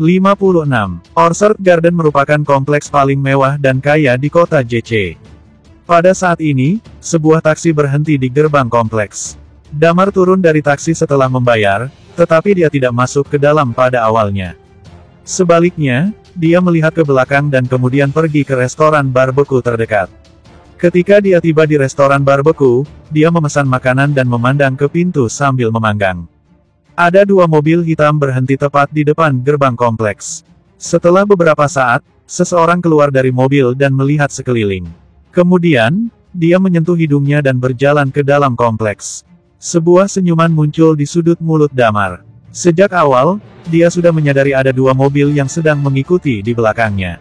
56. Orchard Garden merupakan kompleks paling mewah dan kaya di kota JC. Pada saat ini, sebuah taksi berhenti di gerbang kompleks. Damar turun dari taksi setelah membayar, tetapi dia tidak masuk ke dalam pada awalnya. Sebaliknya, dia melihat ke belakang dan kemudian pergi ke restoran barbeque terdekat. Ketika dia tiba di restoran barbeque, dia memesan makanan dan memandang ke pintu sambil memanggang. Ada dua mobil hitam berhenti tepat di depan gerbang kompleks. Setelah beberapa saat, seseorang keluar dari mobil dan melihat sekeliling. Kemudian, dia menyentuh hidungnya dan berjalan ke dalam kompleks. Sebuah senyuman muncul di sudut mulut Damar. Sejak awal, dia sudah menyadari ada dua mobil yang sedang mengikuti di belakangnya.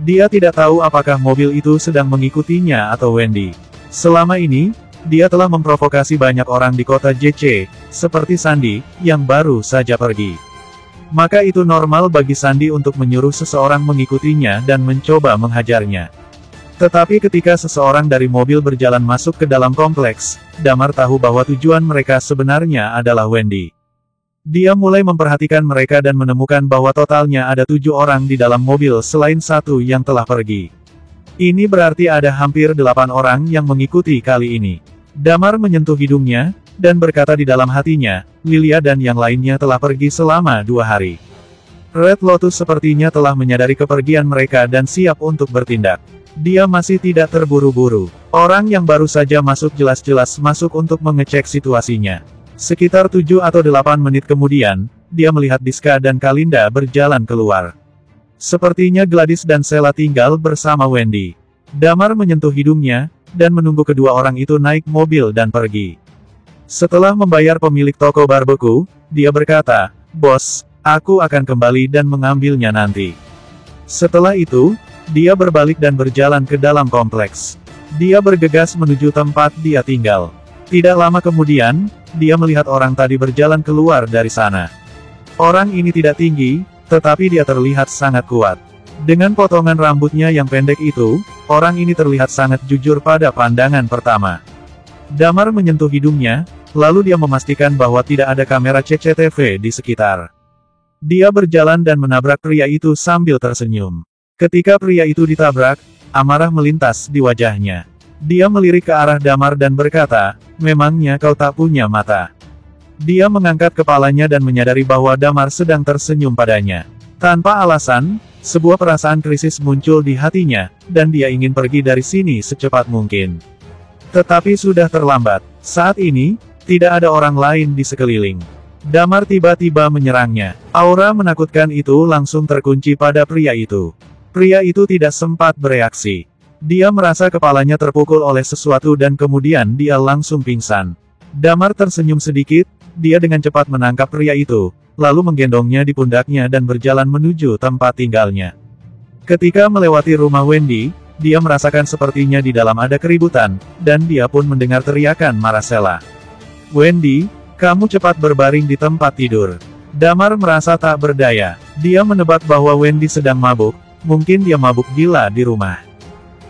Dia tidak tahu apakah mobil itu sedang mengikutinya atau Wendy. Selama ini, dia telah memprovokasi banyak orang di kota JC, seperti Sandy, yang baru saja pergi. Maka itu normal bagi Sandy untuk menyuruh seseorang mengikutinya dan mencoba menghajarnya. Tetapi ketika seseorang dari mobil berjalan masuk ke dalam kompleks, Damar tahu bahwa tujuan mereka sebenarnya adalah Wendy. Dia mulai memperhatikan mereka dan menemukan bahwa totalnya ada 7 orang di dalam mobil selain satu yang telah pergi. Ini berarti ada hampir 8 orang yang mengikuti kali ini. Damar menyentuh hidungnya, dan berkata di dalam hatinya, Lilia dan yang lainnya telah pergi selama 2 hari. Red Lotus sepertinya telah menyadari kepergian mereka dan siap untuk bertindak. Dia masih tidak terburu-buru. Orang yang baru saja masuk jelas-jelas masuk untuk mengecek situasinya. Sekitar 7 atau 8 menit kemudian, dia melihat Diska dan Kalinda berjalan keluar. Sepertinya Gladys dan Sheila tinggal bersama Wendy. Damar menyentuh hidungnya, dan menunggu kedua orang itu naik mobil dan pergi. Setelah membayar pemilik toko barbeque, dia berkata, "Bos, aku akan kembali dan mengambilnya nanti." Setelah itu, dia berbalik dan berjalan ke dalam kompleks. Dia bergegas menuju tempat dia tinggal. Tidak lama kemudian, dia melihat orang tadi berjalan keluar dari sana. Orang ini tidak tinggi, tetapi dia terlihat sangat kuat. Dengan potongan rambutnya yang pendek itu, orang ini terlihat sangat jujur pada pandangan pertama. Damar menyentuh hidungnya, lalu dia memastikan bahwa tidak ada kamera CCTV di sekitar. Dia berjalan dan menabrak pria itu sambil tersenyum. Ketika pria itu ditabrak, amarah melintas di wajahnya. Dia melirik ke arah Damar dan berkata, "Memangnya kau tak punya mata?" Dia mengangkat kepalanya dan menyadari bahwa Damar sedang tersenyum padanya. Tanpa alasan, sebuah perasaan krisis muncul di hatinya, dan dia ingin pergi dari sini secepat mungkin. Tetapi sudah terlambat. Saat ini, tidak ada orang lain di sekeliling. Damar tiba-tiba menyerangnya. Aura menakutkan itu langsung terkunci pada pria itu. Pria itu tidak sempat bereaksi. Dia merasa kepalanya terpukul oleh sesuatu dan kemudian dia langsung pingsan. Damar tersenyum sedikit, dia dengan cepat menangkap pria itu, lalu menggendongnya di pundaknya dan berjalan menuju tempat tinggalnya. Ketika melewati rumah Wendy, dia merasakan sepertinya di dalam ada keributan, dan dia pun mendengar teriakan marah Sheila. "Wendy, kamu cepat berbaring di tempat tidur." Damar merasa tak berdaya. Dia menebak bahwa Wendy sedang mabuk, mungkin dia mabuk gila di rumah.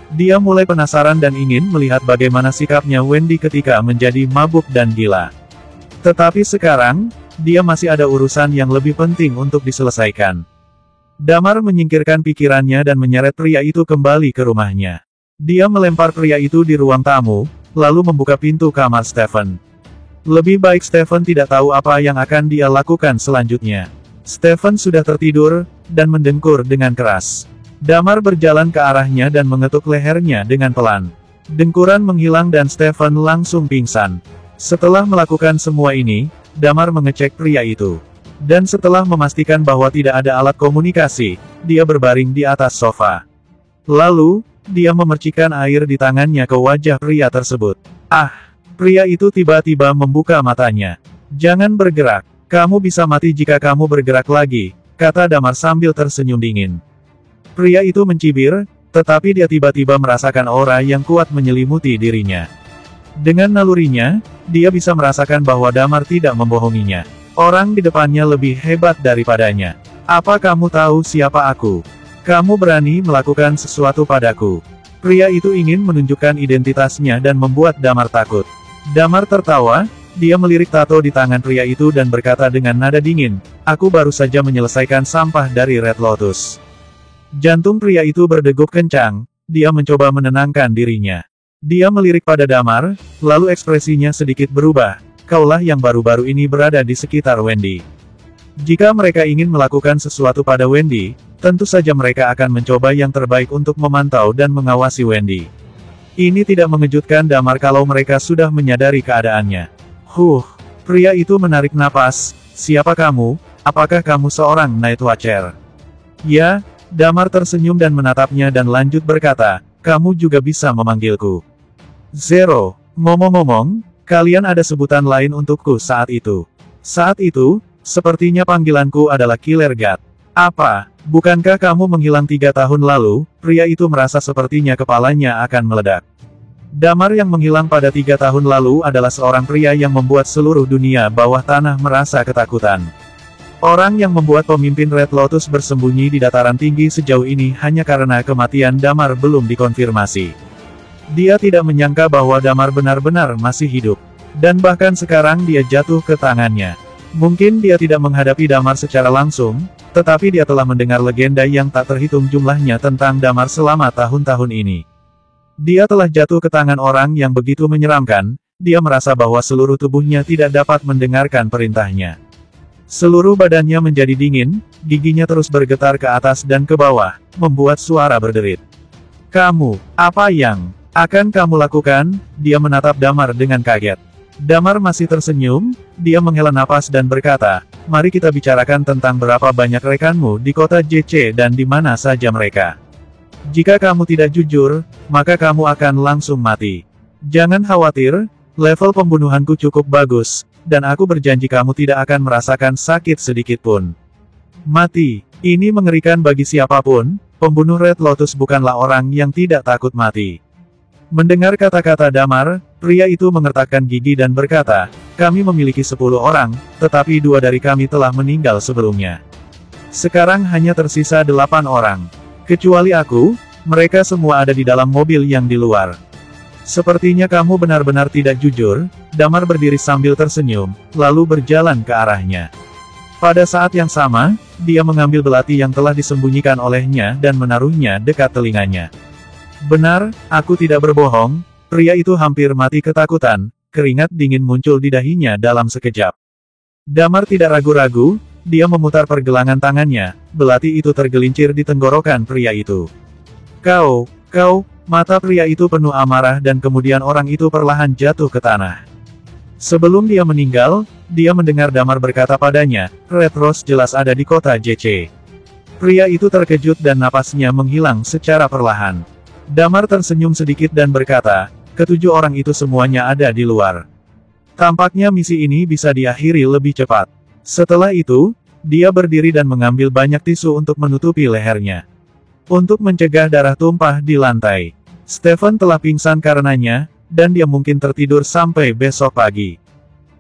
Dia mulai penasaran dan ingin melihat bagaimana sikapnya Wendy ketika menjadi mabuk dan gila. Tetapi sekarang, dia masih ada urusan yang lebih penting untuk diselesaikan. Damar menyingkirkan pikirannya dan menyeret pria itu kembali ke rumahnya. Dia melempar pria itu di ruang tamu, lalu membuka pintu kamar Stephen. Lebih baik Stephen tidak tahu apa yang akan dia lakukan selanjutnya. Stephen sudah tertidur, dan mendengkur dengan keras. Damar berjalan ke arahnya dan mengetuk lehernya dengan pelan. Dengkuran menghilang dan Stephen langsung pingsan. Setelah melakukan semua ini, Damar mengecek pria itu. Dan setelah memastikan bahwa tidak ada alat komunikasi, dia berbaring di atas sofa. Lalu, dia memercikkan air di tangannya ke wajah pria tersebut. Pria itu tiba-tiba membuka matanya. "Jangan bergerak. Kamu bisa mati jika kamu bergerak lagi," kata Damar sambil tersenyum dingin. Pria itu mencibir, tetapi dia tiba-tiba merasakan aura yang kuat menyelimuti dirinya. Dengan nalurinya, dia bisa merasakan bahwa Damar tidak membohonginya. Orang di depannya lebih hebat daripadanya. "Apa kamu tahu siapa aku? Kamu berani melakukan sesuatu padaku?" Pria itu ingin menunjukkan identitasnya dan membuat Damar takut. Damar tertawa, Dia melirik tato di tangan pria itu dan berkata dengan nada dingin, "Aku baru saja menyelesaikan sampah dari Red Lotus." Jantung pria itu berdegup kencang, dia mencoba menenangkan dirinya. Dia melirik pada Damar, lalu ekspresinya sedikit berubah. "Kaulah yang baru-baru ini berada di sekitar Wendy. Jika mereka ingin melakukan sesuatu pada Wendy, tentu saja mereka akan mencoba yang terbaik untuk memantau dan mengawasi Wendy. Ini tidak mengejutkan Damar kalau mereka sudah menyadari keadaannya." Pria itu menarik napas. "Siapa kamu? Apakah kamu seorang Night Watcher?" "Ya." Damar tersenyum dan menatapnya dan lanjut berkata, "Kamu juga bisa memanggilku Zero. Ngomong-ngomong, kalian ada sebutan lain untukku saat itu. Saat itu, sepertinya panggilanku adalah Killer God." "Apa? Bukankah kamu menghilang 3 tahun lalu?" Pria itu merasa sepertinya kepalanya akan meledak. Damar yang menghilang pada 3 tahun lalu adalah seorang pria yang membuat seluruh dunia bawah tanah merasa ketakutan. Orang yang membuat pemimpin Red Lotus bersembunyi di dataran tinggi sejauh ini hanya karena kematian Damar belum dikonfirmasi. Dia tidak menyangka bahwa Damar benar-benar masih hidup. Dan bahkan sekarang dia jatuh ke tangannya. Mungkin dia tidak menghadapi Damar secara langsung, tetapi dia telah mendengar legenda yang tak terhitung jumlahnya tentang Damar selama tahun-tahun ini. Dia telah jatuh ke tangan orang yang begitu menyeramkan, dia merasa bahwa seluruh tubuhnya tidak dapat mendengarkan perintahnya. Seluruh badannya menjadi dingin, giginya terus bergetar ke atas dan ke bawah, membuat suara berderit. "Kamu, apa yang akan kamu lakukan?" Dia menatap Damar dengan kaget. Damar masih tersenyum, dia menghela napas dan berkata, "Mari kita bicarakan tentang berapa banyak rekanmu di kota JC dan di mana saja mereka. Jika kamu tidak jujur, maka kamu akan langsung mati. Jangan khawatir, level pembunuhanku cukup bagus, dan aku berjanji kamu tidak akan merasakan sakit sedikit pun." Mati. Ini mengerikan bagi siapapun, pembunuh Red Lotus bukanlah orang yang tidak takut mati. Mendengar kata-kata Damar, pria itu mengertakkan gigi dan berkata, "Kami memiliki 10 orang, tetapi 2 dari kami telah meninggal sebelumnya. Sekarang hanya tersisa 8 orang. Kecuali aku, mereka semua ada di dalam mobil yang di luar." "Sepertinya kamu benar-benar tidak jujur." Damar berdiri sambil tersenyum, lalu berjalan ke arahnya. Pada saat yang sama, dia mengambil belati yang telah disembunyikan olehnya dan menaruhnya dekat telinganya. "Benar, aku tidak berbohong." Pria itu hampir mati ketakutan, keringat dingin muncul di dahinya dalam sekejap. Damar tidak ragu-ragu, dia memutar pergelangan tangannya, belati itu tergelincir di tenggorokan pria itu. Kau, mata pria itu penuh amarah dan kemudian orang itu perlahan jatuh ke tanah. Sebelum dia meninggal, dia mendengar Damar berkata padanya, "Red Rose jelas ada di kota JC." Pria itu terkejut dan napasnya menghilang secara perlahan. Damar tersenyum sedikit dan berkata, "Ketujuh orang itu semuanya ada di luar. Tampaknya misi ini bisa diakhiri lebih cepat." Setelah itu, dia berdiri dan mengambil banyak tisu untuk menutupi lehernya. Untuk mencegah darah tumpah di lantai. Stephen telah pingsan karenanya, dan dia mungkin tertidur sampai besok pagi.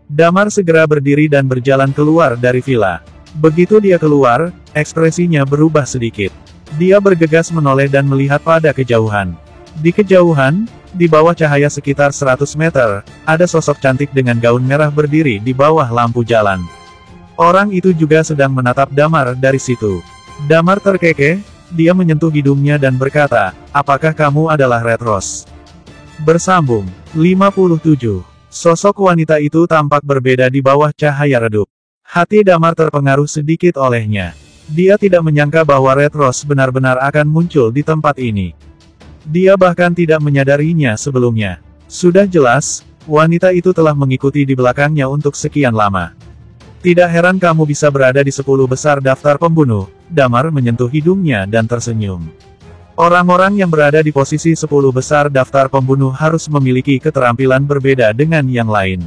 Damar segera berdiri dan berjalan keluar dari villa. Begitu dia keluar, ekspresinya berubah sedikit. Dia bergegas menoleh dan melihat pada kejauhan. Di kejauhan, di bawah cahaya sekitar 100 meter, ada sosok cantik dengan gaun merah berdiri di bawah lampu jalan. Orang itu juga sedang menatap Damar dari situ. Damar terkekeh, dia menyentuh hidungnya dan berkata, "Apakah kamu adalah Red Rose?" Bersambung. 57. Sosok wanita itu tampak berbeda di bawah cahaya redup. Hati Damar terpengaruh sedikit olehnya. Dia tidak menyangka bahwa Red Rose benar-benar akan muncul di tempat ini. Dia bahkan tidak menyadarinya sebelumnya. Sudah jelas, wanita itu telah mengikuti di belakangnya untuk sekian lama. "Tidak heran kamu bisa berada di 10 besar daftar pembunuh." Damar menyentuh hidungnya dan tersenyum. Orang-orang yang berada di posisi 10 besar daftar pembunuh harus memiliki keterampilan berbeda dengan yang lain.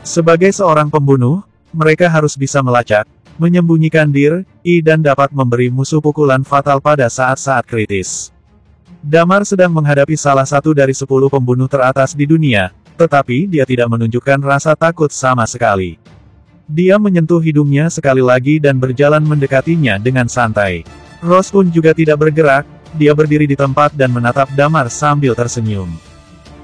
Sebagai seorang pembunuh, mereka harus bisa melacak, menyembunyikan diri, dan dapat memberi musuh pukulan fatal pada saat-saat kritis. Damar sedang menghadapi salah satu dari 10 pembunuh teratas di dunia, tetapi dia tidak menunjukkan rasa takut sama sekali. Dia menyentuh hidungnya sekali lagi dan berjalan mendekatinya dengan santai. Rose pun juga tidak bergerak, dia berdiri di tempat dan menatap Damar sambil tersenyum.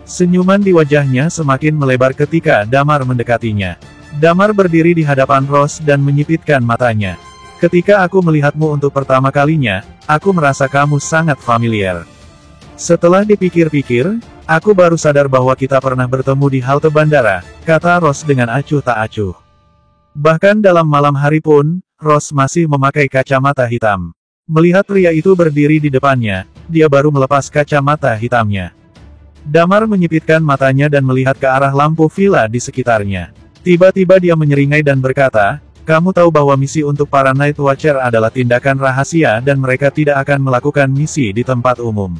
Senyuman di wajahnya semakin melebar ketika Damar mendekatinya. Damar berdiri di hadapan Rose dan menyipitkan matanya. Ketika aku melihatmu untuk pertama kalinya, aku merasa kamu sangat familiar. Setelah dipikir-pikir, aku baru sadar bahwa kita pernah bertemu di halte bandara, kata Rose dengan acuh tak acuh. Bahkan dalam malam hari pun, Rose masih memakai kacamata hitam. Melihat pria itu berdiri di depannya, dia baru melepas kacamata hitamnya. Damar menyipitkan matanya dan melihat ke arah lampu villa di sekitarnya. Tiba-tiba dia menyeringai dan berkata, kamu tahu bahwa misi untuk para Night Watcher adalah tindakan rahasia dan mereka tidak akan melakukan misi di tempat umum.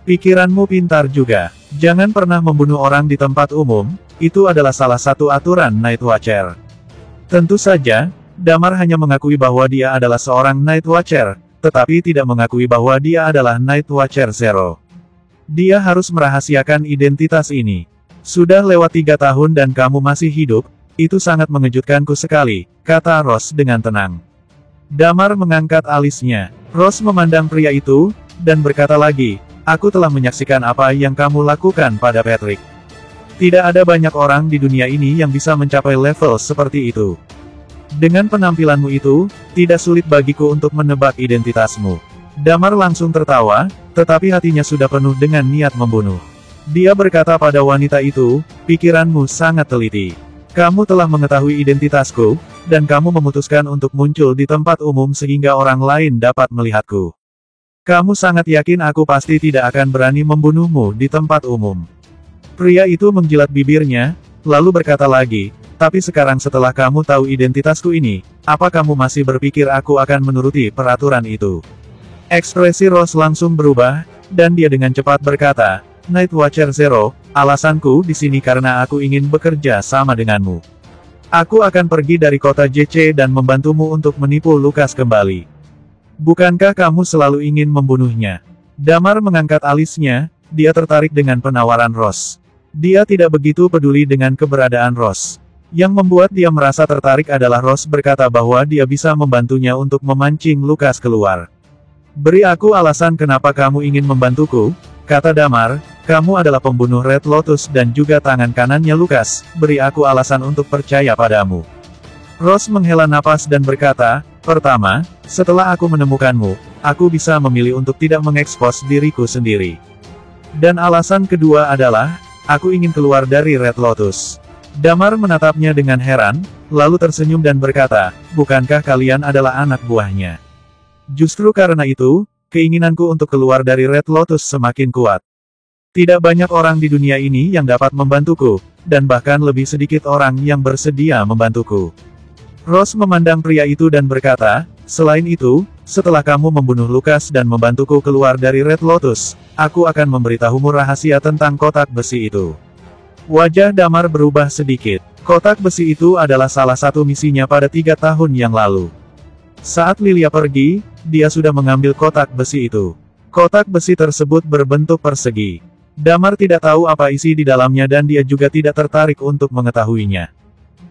Pikiranmu pintar juga. Jangan pernah membunuh orang di tempat umum, itu adalah salah satu aturan Night Watcher. Tentu saja, Damar hanya mengakui bahwa dia adalah seorang Night Watcher, tetapi tidak mengakui bahwa dia adalah Night Watcher Zero. Dia harus merahasiakan identitas ini. Sudah lewat 3 tahun dan kamu masih hidup, itu sangat mengejutkanku sekali, kata Rose dengan tenang. Damar mengangkat alisnya. Rose memandang pria itu, dan berkata lagi, aku telah menyaksikan apa yang kamu lakukan pada Patrick. Tidak ada banyak orang di dunia ini yang bisa mencapai level seperti itu. Dengan penampilanmu itu, tidak sulit bagiku untuk menebak identitasmu. Damar langsung tertawa, tetapi hatinya sudah penuh dengan niat membunuh. Dia berkata pada wanita itu, pikiranmu sangat teliti. Kamu telah mengetahui identitasku, dan kamu memutuskan untuk muncul di tempat umum sehingga orang lain dapat melihatku. Kamu sangat yakin aku pasti tidak akan berani membunuhmu di tempat umum. Pria itu menjilat bibirnya, lalu berkata lagi, tapi sekarang setelah kamu tahu identitasku ini, apa kamu masih berpikir aku akan menuruti peraturan itu? Ekspresi Rose langsung berubah, dan dia dengan cepat berkata, Night Watcher Zero, alasanku di sini karena aku ingin bekerja sama denganmu. Aku akan pergi dari kota JC dan membantumu untuk menipu Lucas kembali. Bukankah kamu selalu ingin membunuhnya? Damar mengangkat alisnya, dia tertarik dengan penawaran Rose. Dia tidak begitu peduli dengan keberadaan Rose. Yang membuat dia merasa tertarik adalah Rose berkata bahwa dia bisa membantunya untuk memancing Lucas keluar. Beri aku alasan kenapa kamu ingin membantuku, kata Damar, kamu adalah pembunuh Red Lotus dan juga tangan kanannya Lucas, beri aku alasan untuk percaya padamu. Rose menghela napas dan berkata, pertama, setelah aku menemukanmu, aku bisa memilih untuk tidak mengekspos diriku sendiri. Dan alasan kedua adalah, aku ingin keluar dari Red Lotus. Damar menatapnya dengan heran, lalu tersenyum dan berkata, bukankah kalian adalah anak buahnya? Justru karena itu, keinginanku untuk keluar dari Red Lotus semakin kuat. Tidak banyak orang di dunia ini yang dapat membantuku, dan bahkan lebih sedikit orang yang bersedia membantuku. Rose memandang pria itu dan berkata, selain itu, setelah kamu membunuh Lucas dan membantuku keluar dari Red Lotus, aku akan memberitahumu rahasia tentang kotak besi itu. Wajah Damar berubah sedikit. Kotak besi itu adalah salah satu misinya pada 3 tahun yang lalu. Saat Lilia pergi, dia sudah mengambil kotak besi itu. Kotak besi tersebut berbentuk persegi. Damar tidak tahu apa isi di dalamnya dan dia juga tidak tertarik untuk mengetahuinya.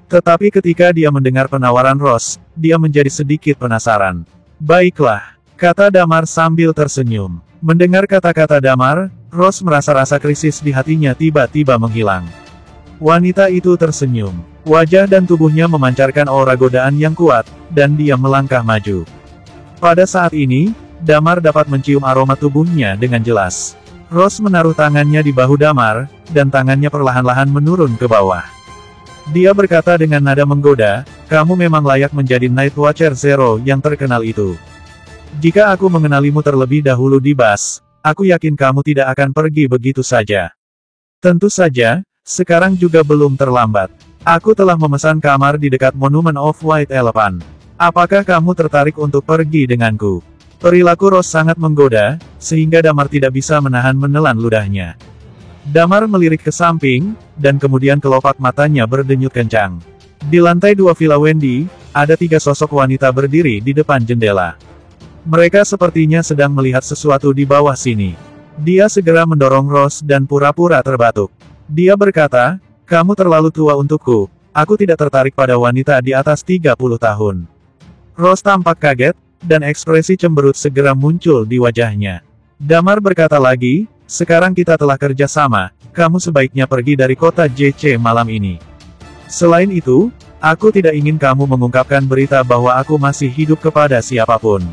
Tetapi ketika dia mendengar penawaran Rose, dia menjadi sedikit penasaran. Baiklah, kata Damar sambil tersenyum. Mendengar kata-kata Damar, Rose merasa rasa krisis di hatinya tiba-tiba menghilang. Wanita itu tersenyum. Wajah dan tubuhnya memancarkan aura godaan yang kuat, dan dia melangkah maju. Pada saat ini, Damar dapat mencium aroma tubuhnya dengan jelas. Rose menaruh tangannya di bahu Damar, dan tangannya perlahan-lahan menurun ke bawah. Dia berkata dengan nada menggoda, kamu memang layak menjadi Night Watcher Zero yang terkenal itu. Jika aku mengenalimu terlebih dahulu di Bas, aku yakin kamu tidak akan pergi begitu saja. Tentu saja, sekarang juga belum terlambat. Aku telah memesan kamar di dekat Monument of White Elephant. Apakah kamu tertarik untuk pergi denganku? Perilaku Rose sangat menggoda, sehingga Damar tidak bisa menahan menelan ludahnya. Damar melirik ke samping, dan kemudian kelopak matanya berdenyut kencang. Di lantai 2 Villa Wendy, ada 3 sosok wanita berdiri di depan jendela. Mereka sepertinya sedang melihat sesuatu di bawah sini. Dia segera mendorong Rose dan pura-pura terbatuk. Dia berkata, kamu terlalu tua untukku, aku tidak tertarik pada wanita di atas 30 tahun. Rose tampak kaget, dan ekspresi cemberut segera muncul di wajahnya. Damar berkata lagi, sekarang kita telah kerja sama, kamu sebaiknya pergi dari kota JC malam ini. Selain itu, aku tidak ingin kamu mengungkapkan berita bahwa aku masih hidup kepada siapapun.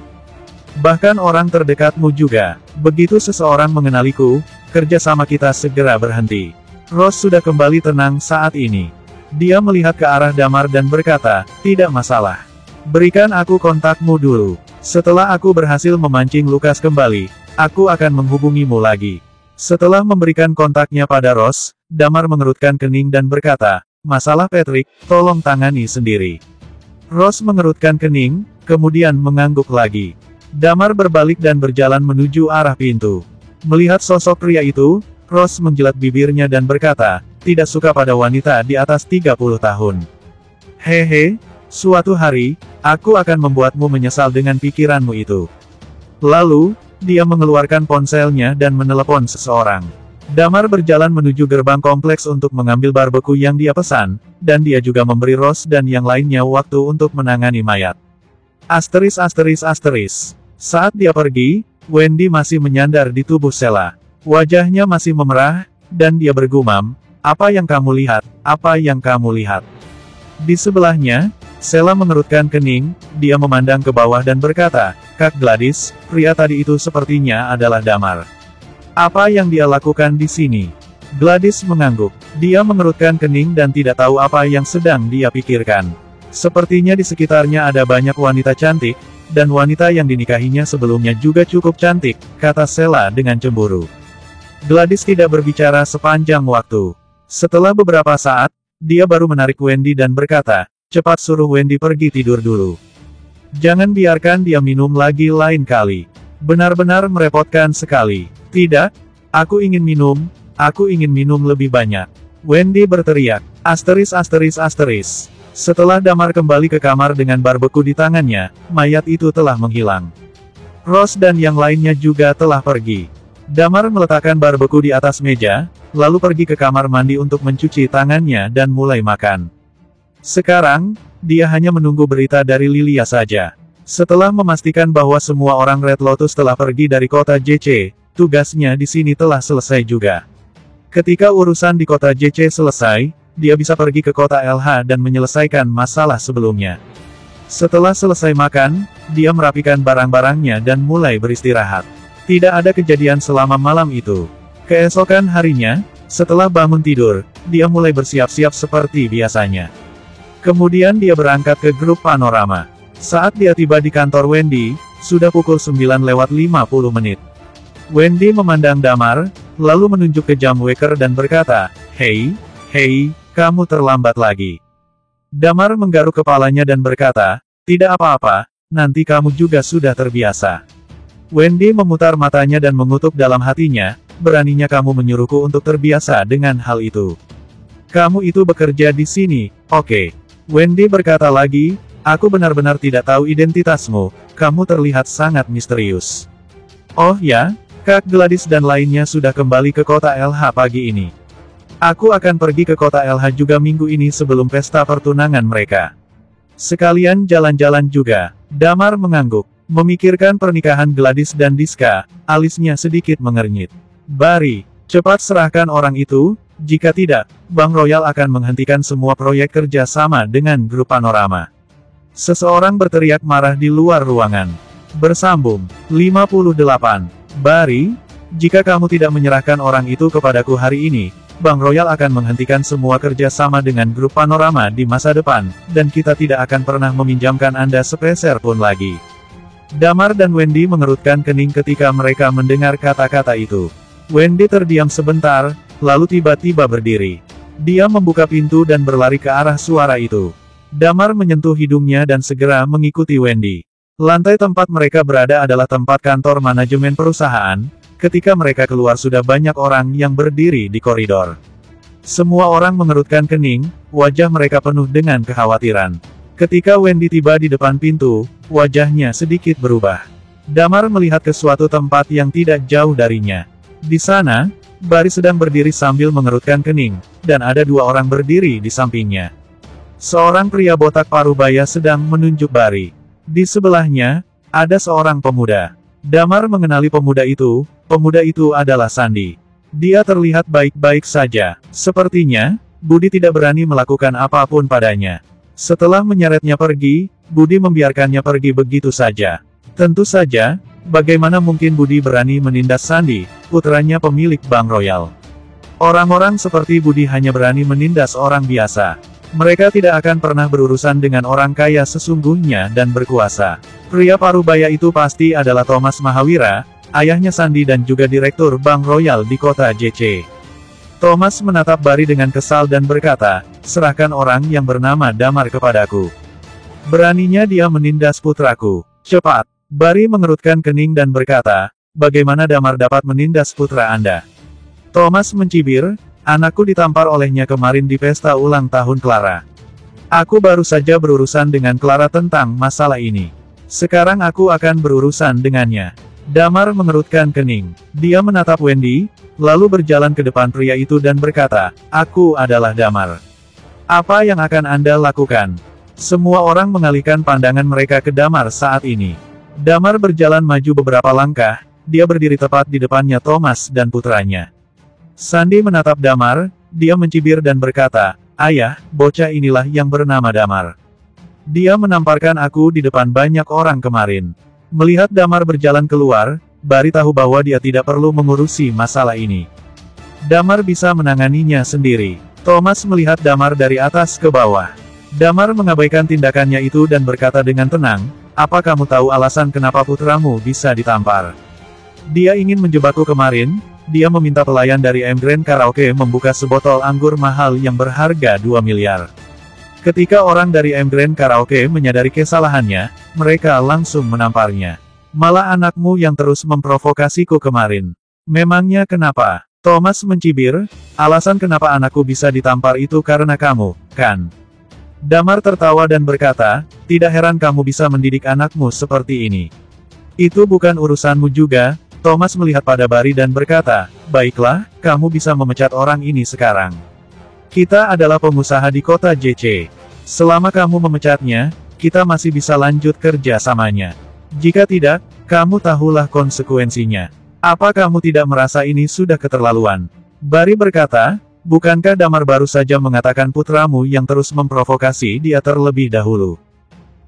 Bahkan orang terdekatmu juga. Begitu seseorang mengenaliku, kerjasama kita segera berhenti. Ross sudah kembali tenang saat ini. Dia melihat ke arah Damar dan berkata, tidak masalah. Berikan aku kontakmu dulu. Setelah aku berhasil memancing Lukas kembali, aku akan menghubungimu lagi. Setelah memberikan kontaknya pada Ross, Damar mengerutkan kening dan berkata, masalah Patrick, tolong tangani sendiri. Ross mengerutkan kening, kemudian mengangguk lagi. Damar berbalik dan berjalan menuju arah pintu. Melihat sosok pria itu, Ross menjilat bibirnya dan berkata, tidak suka pada wanita di atas 30 tahun. Hehe, suatu hari, aku akan membuatmu menyesal dengan pikiranmu itu. Lalu, dia mengeluarkan ponselnya dan menelepon seseorang. Damar berjalan menuju gerbang kompleks untuk mengambil barbeku yang dia pesan, dan dia juga memberi Ross dan yang lainnya waktu untuk menangani mayat. Saat dia pergi, Wendy masih menyandar di tubuh Sheila. Wajahnya masih memerah, dan dia bergumam, apa yang kamu lihat, apa yang kamu lihat. Di sebelahnya, Sheila mengerutkan kening, dia memandang ke bawah dan berkata, Kak Gladys, pria tadi itu sepertinya adalah Damar. Apa yang dia lakukan di sini? Gladys mengangguk. Dia mengerutkan kening dan tidak tahu apa yang sedang dia pikirkan. Sepertinya di sekitarnya ada banyak wanita cantik, dan wanita yang dinikahinya sebelumnya juga cukup cantik, kata Sheila dengan cemburu. Gladys tidak berbicara sepanjang waktu. Setelah beberapa saat, dia baru menarik Wendy dan berkata, cepat suruh Wendy pergi tidur dulu. Jangan biarkan dia minum lagi lain kali. Benar-benar merepotkan sekali. Tidak, aku ingin minum lebih banyak. Wendy berteriak. Setelah Damar kembali ke kamar dengan barbeku di tangannya, mayat itu telah menghilang. Ross dan yang lainnya juga telah pergi. Damar meletakkan barbeku di atas meja, lalu pergi ke kamar mandi untuk mencuci tangannya dan mulai makan. Sekarang, dia hanya menunggu berita dari Lilia saja. Setelah memastikan bahwa semua orang Red Lotus telah pergi dari kota JC, tugasnya di sini telah selesai juga. Ketika urusan di kota JC selesai, dia bisa pergi ke kota LH dan menyelesaikan masalah sebelumnya. Setelah selesai makan, dia merapikan barang-barangnya dan mulai beristirahat. Tidak ada kejadian selama malam itu. Keesokan harinya, setelah bangun tidur, dia mulai bersiap-siap seperti biasanya. Kemudian dia berangkat ke grup Panorama. Saat dia tiba di kantor Wendy, sudah pukul 9:50. Wendy memandang Damar, lalu menunjuk ke jam waker dan berkata, Hei, kamu terlambat lagi. Damar menggaruk kepalanya dan berkata, tidak apa-apa, nanti kamu juga sudah terbiasa. Wendy memutar matanya dan mengutuk dalam hatinya, beraninya kamu menyuruhku untuk terbiasa dengan hal itu. Kamu itu bekerja di sini, oke. Wendy berkata lagi, aku benar-benar tidak tahu identitasmu, kamu terlihat sangat misterius. Oh ya, Kak Gladys dan lainnya sudah kembali ke kota LH pagi ini. Aku akan pergi ke kota LH juga minggu ini sebelum pesta pertunangan mereka. Sekalian jalan-jalan juga. Damar mengangguk. Memikirkan pernikahan Gladys dan Diska, alisnya sedikit mengernyit. Bari, cepat serahkan orang itu, jika tidak, Bank Royal akan menghentikan semua proyek kerja sama dengan grup Panorama. Seseorang berteriak marah di luar ruangan. Bersambung, 58. Bari, jika kamu tidak menyerahkan orang itu kepadaku hari ini, Bank Royal akan menghentikan semua kerja sama dengan grup Panorama di masa depan, dan kita tidak akan pernah meminjamkan Anda sepeser pun lagi. Damar dan Wendy mengerutkan kening ketika mereka mendengar kata-kata itu. Wendy terdiam sebentar, lalu tiba-tiba berdiri. Dia membuka pintu dan berlari ke arah suara itu. Damar menyentuh hidungnya dan segera mengikuti Wendy. Lantai tempat mereka berada adalah tempat kantor manajemen perusahaan. Ketika mereka keluar sudah banyak orang yang berdiri di koridor. Semua orang mengerutkan kening, wajah mereka penuh dengan kekhawatiran. Ketika Wendy tiba di depan pintu, wajahnya sedikit berubah. Damar melihat ke suatu tempat yang tidak jauh darinya. Di sana, Bari sedang berdiri sambil mengerutkan kening, dan ada dua orang berdiri di sampingnya. Seorang pria botak parubaya sedang menunjuk Bari. Di sebelahnya, ada seorang pemuda. Damar mengenali pemuda itu adalah Sandy. Dia terlihat baik-baik saja. Sepertinya, Budi tidak berani melakukan apapun padanya. Setelah menyeretnya pergi, Budi membiarkannya pergi begitu saja. Tentu saja, bagaimana mungkin Budi berani menindas Sandi, putranya pemilik Bank Royal. Orang-orang seperti Budi hanya berani menindas orang biasa. Mereka tidak akan pernah berurusan dengan orang kaya sesungguhnya dan berkuasa. Pria parubaya itu pasti adalah Thomas Mahawira, ayahnya Sandi dan juga direktur Bank Royal di kota JC. Thomas menatap Bari dengan kesal dan berkata, serahkan orang yang bernama Damar kepadaku. Beraninya dia menindas putraku. Cepat. Bari mengerutkan kening dan berkata, bagaimana Damar dapat menindas putra Anda? Thomas mencibir, anakku ditampar olehnya kemarin di pesta ulang tahun Clara. Aku baru saja berurusan dengan Clara tentang masalah ini. Sekarang aku akan berurusan dengannya. Damar mengerutkan kening. Dia menatap Wendy, lalu berjalan ke depan pria itu dan berkata, aku adalah Damar. Apa yang akan Anda lakukan? Semua orang mengalihkan pandangan mereka ke Damar saat ini. Damar berjalan maju beberapa langkah, dia berdiri tepat di depannya Thomas dan putranya. Sandi menatap Damar, dia mencibir dan berkata, ayah, bocah inilah yang bernama Damar. Dia menamparkan aku di depan banyak orang kemarin. Melihat Damar berjalan keluar, Bari tahu bahwa dia tidak perlu mengurusi masalah ini. Damar bisa menanganinya sendiri. Thomas melihat Damar dari atas ke bawah. Damar mengabaikan tindakannya itu dan berkata dengan tenang, apa kamu tahu alasan kenapa putramu bisa ditampar? Dia ingin menjebakku kemarin. Dia meminta pelayan dari M Grand Karaoke membuka sebotol anggur mahal yang berharga 2 miliar. Ketika orang dari M Grand Karaoke menyadari kesalahannya, mereka langsung menamparnya. Malah anakmu yang terus memprovokasiku kemarin. Memangnya kenapa? Thomas mencibir, alasan kenapa anakku bisa ditampar itu karena kamu, kan? Damar tertawa dan berkata, tidak heran kamu bisa mendidik anakmu seperti ini. Itu bukan urusanmu juga. Thomas melihat pada Bari dan berkata, baiklah, kamu bisa memecat orang ini sekarang. Kita adalah pengusaha di kota JC. Selama kamu memecatnya, kita masih bisa lanjut kerja samanya. Jika tidak, kamu tahulah konsekuensinya. Apa kamu tidak merasa ini sudah keterlaluan? Bari berkata, bukankah Damar baru saja mengatakan putramu yang terus memprovokasi dia terlebih dahulu?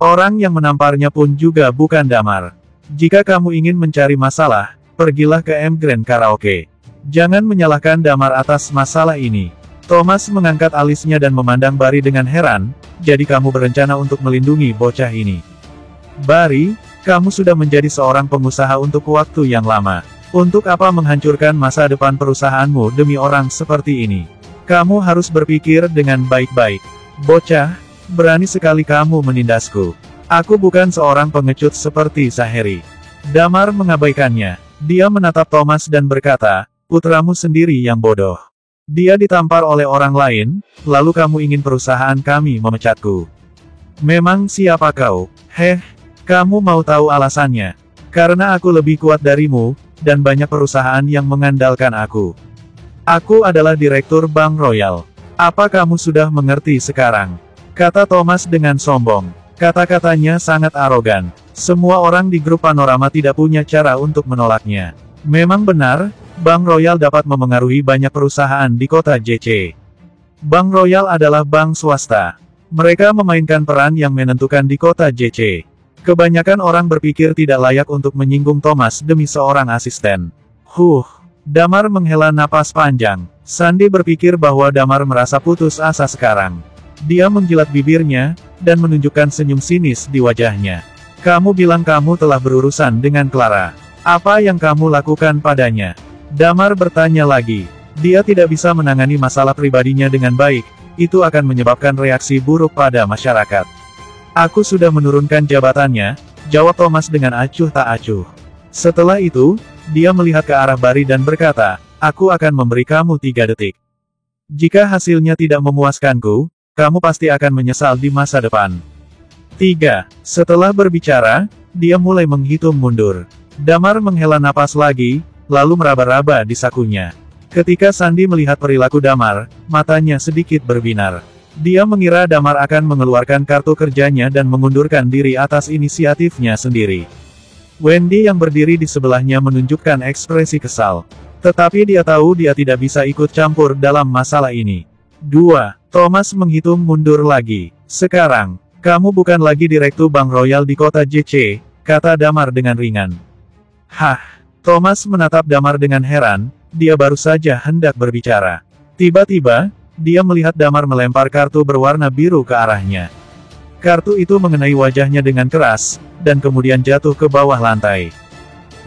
Orang yang menamparnya pun juga bukan Damar. Jika kamu ingin mencari masalah, pergilah ke M Grand Karaoke. Jangan menyalahkan Damar atas masalah ini. Thomas mengangkat alisnya dan memandang Bari dengan heran, jadi kamu berencana untuk melindungi bocah ini. Bari, kamu sudah menjadi seorang pengusaha untuk waktu yang lama. Untuk apa menghancurkan masa depan perusahaanmu demi orang seperti ini? Kamu harus berpikir dengan baik-baik. Bocah, berani sekali kamu menindasku. Aku bukan seorang pengecut seperti Saheri. Damar mengabaikannya. Dia menatap Thomas dan berkata, putramu sendiri yang bodoh. Dia ditampar oleh orang lain, lalu kamu ingin perusahaan kami memecatku. Memang siapa kau? Kamu mau tahu alasannya? Karena aku lebih kuat darimu, dan banyak perusahaan yang mengandalkan aku. Aku adalah direktur Bank Royal. Apa kamu sudah mengerti sekarang? Kata Thomas dengan sombong. Kata-katanya sangat arogan. Semua orang di grup Panorama tidak punya cara untuk menolaknya. Memang benar, Bank Royal dapat memengaruhi banyak perusahaan di kota JC. Bank Royal adalah bank swasta. Mereka memainkan peran yang menentukan di kota JC. Kebanyakan orang berpikir tidak layak untuk menyinggung Thomas demi seorang asisten. Damar menghela napas panjang. Sandi berpikir bahwa Damar merasa putus asa sekarang. Dia menjilat bibirnya, dan menunjukkan senyum sinis di wajahnya. Kamu bilang kamu telah berurusan dengan Clara. Apa yang kamu lakukan padanya? Damar bertanya lagi. Dia tidak bisa menangani masalah pribadinya dengan baik, itu akan menyebabkan reaksi buruk pada masyarakat. Aku sudah menurunkan jabatannya, jawab Thomas dengan acuh tak acuh. Setelah itu, dia melihat ke arah Bari dan berkata, aku akan memberi kamu 3 detik. Jika hasilnya tidak memuaskanku, kamu pasti akan menyesal di masa depan. 3. Setelah berbicara, dia mulai menghitung mundur. Damar menghela napas lagi, lalu meraba-raba di sakunya. Ketika Sandi melihat perilaku Damar, matanya sedikit berbinar. Dia mengira Damar akan mengeluarkan kartu kerjanya dan mengundurkan diri atas inisiatifnya sendiri. Wendy yang berdiri di sebelahnya menunjukkan ekspresi kesal. Tetapi dia tahu dia tidak bisa ikut campur dalam masalah ini. 2. Thomas menghitung mundur lagi. Sekarang, kamu bukan lagi direktur Bank Royal di kota JC, kata Damar dengan ringan. Hah? Thomas menatap Damar dengan heran, dia baru saja hendak berbicara. Tiba-tiba, dia melihat Damar melempar kartu berwarna biru ke arahnya. Kartu itu mengenai wajahnya dengan keras, dan kemudian jatuh ke bawah lantai.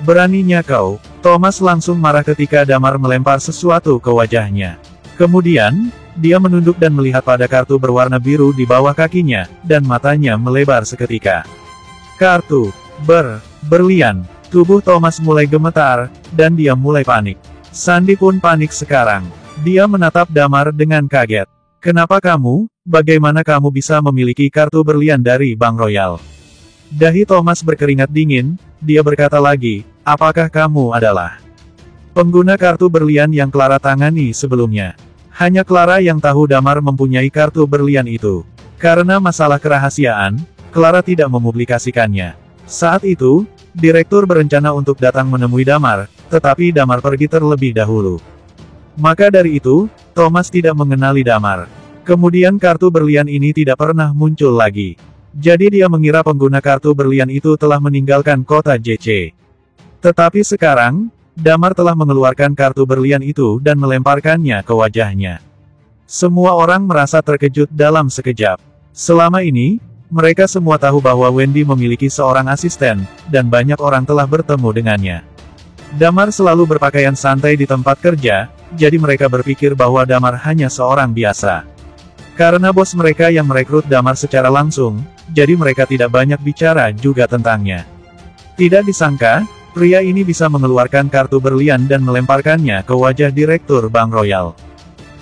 Beraninya kau, Thomas langsung marah ketika Damar melempar sesuatu ke wajahnya. Kemudian, dia menunduk dan melihat pada kartu berwarna biru di bawah kakinya, dan matanya melebar seketika. Kartu berlian. Tubuh Thomas mulai gemetar, dan dia mulai panik. Sandy pun panik sekarang. Dia menatap Damar dengan kaget. Kenapa kamu? Bagaimana kamu bisa memiliki kartu berlian dari Bank Royal? Dahi Thomas berkeringat dingin, dia berkata lagi, apakah kamu adalah pengguna kartu berlian yang Clara tangani sebelumnya? Hanya Clara yang tahu Damar mempunyai kartu berlian itu. Karena masalah kerahasiaan, Clara tidak mempublikasikannya. Saat itu, direktur berencana untuk datang menemui Damar, tetapi Damar pergi terlebih dahulu. Maka dari itu, Thomas tidak mengenali Damar. Kemudian kartu berlian ini tidak pernah muncul lagi. Jadi dia mengira pengguna kartu berlian itu telah meninggalkan kota JC. Tetapi sekarang, Damar telah mengeluarkan kartu berlian itu dan melemparkannya ke wajahnya. Semua orang merasa terkejut dalam sekejap. Selama ini, mereka semua tahu bahwa Wendy memiliki seorang asisten, dan banyak orang telah bertemu dengannya. Damar selalu berpakaian santai di tempat kerja, jadi mereka berpikir bahwa Damar hanya seorang biasa. Karena bos mereka yang merekrut Damar secara langsung, jadi mereka tidak banyak bicara juga tentangnya. Tidak disangka, pria ini bisa mengeluarkan kartu berlian dan melemparkannya ke wajah direktur Bank Royal.